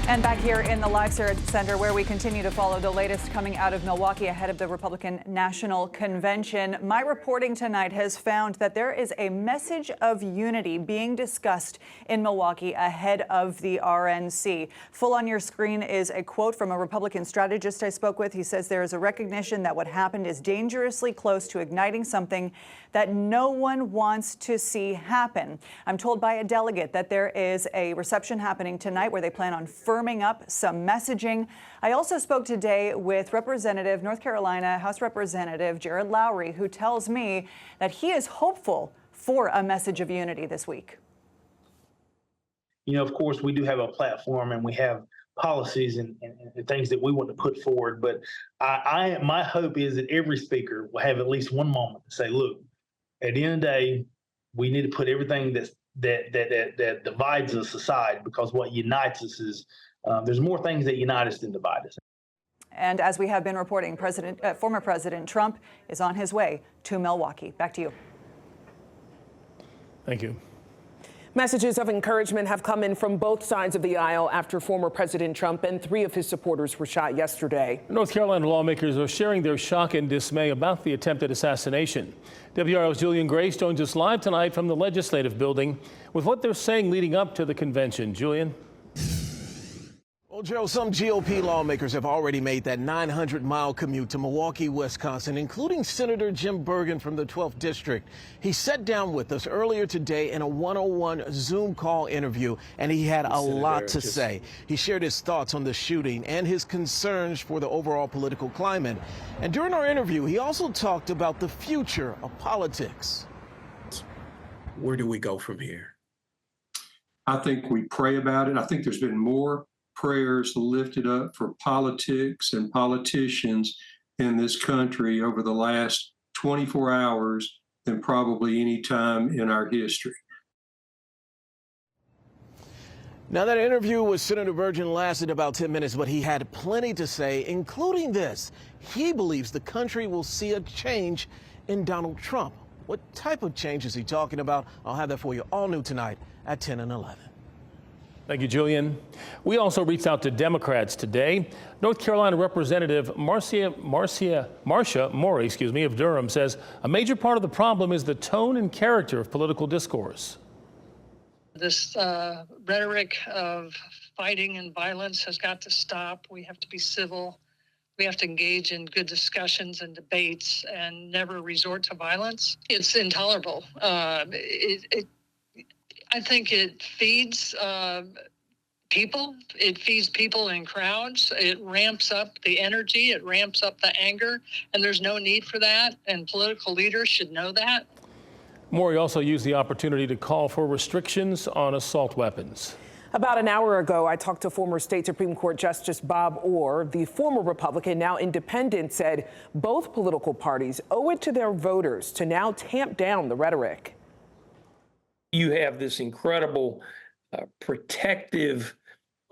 And back here in the Live Center, where we continue to follow the latest coming out of Milwaukee ahead of the Republican National Convention. My reporting tonight has found that there is a message of unity being discussed in Milwaukee ahead of the RNC. Full on your screen is a quote from a Republican strategist I spoke with. He says there is a recognition that what happened is dangerously close to igniting something that no one wants to see happen. I'm told by a delegate that there is a reception happening tonight where they plan on firming up some messaging. I also spoke today with North Carolina House Representative Jared Lowry, who tells me that he is hopeful for a message of unity this week. You know, of course, we do have a platform and we have policies and things that we want to put forward. But my hope is that every speaker will have at least one moment to say, look, at the end of the day, we need to put everything that divides us aside, because what unites us is there's more things that unite us than divide us. And as we have been reporting, former President Trump is on his way to Milwaukee. Back to you. Thank you. Messages of encouragement have come in from both sides of the aisle after former President Trump and 3 of his supporters were shot yesterday. North Carolina lawmakers are sharing their shock and dismay about the attempted assassination. WRAL's Julian Grace joins us live tonight from the Legislative Building with what they're saying leading up to the convention. Julian? Well, Joe, some GOP lawmakers have already made that 900-mile commute to Milwaukee, Wisconsin, including Senator Jim Bergen from the 12th District. He sat down with us earlier today in a one-on-one Zoom call interview, and he had a lot to say. He shared his thoughts on the shooting and his concerns for the overall political climate. And during our interview, he also talked about the future of politics. Where do we go from here? I think we pray about it. I think there's been more prayers lifted up for politics and politicians in this country over the last 24 hours than probably any time in our history. Now, that interview with Senator Bergen lasted about 10 minutes, but he had plenty to say, including this. He believes the country will see a change in Donald Trump. What type of change is he talking about? I'll have that for you all new tonight at 10 and 11. Thank you, Julian. We also reached out to Democrats today. North Carolina Representative Marcia Mori, of Durham, says a major part of the problem is the tone and character of political discourse. This rhetoric of fighting and violence has got to stop. We have to be civil. We have to engage in good discussions and debates and never resort to violence. It's intolerable. I think it feeds people. It feeds people in crowds. It ramps up the energy. It ramps up the anger. And there's no need for that. And political leaders should know that. Maury also used the opportunity to call for restrictions on assault weapons. About an hour ago, I talked to former State Supreme Court Justice Bob Orr. The former Republican, now independent, said both political parties owe it to their voters to now tamp down the rhetoric. You have this incredible protective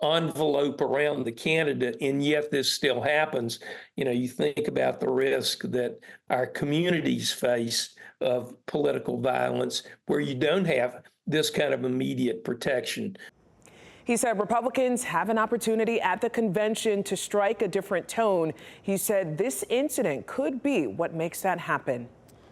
envelope around the candidate, and yet this still happens. You know, you think about the risk that our communities face of political violence where you don't have this kind of immediate protection. He said Republicans have an opportunity at the convention to strike a different tone. He said this incident could be what makes that happen.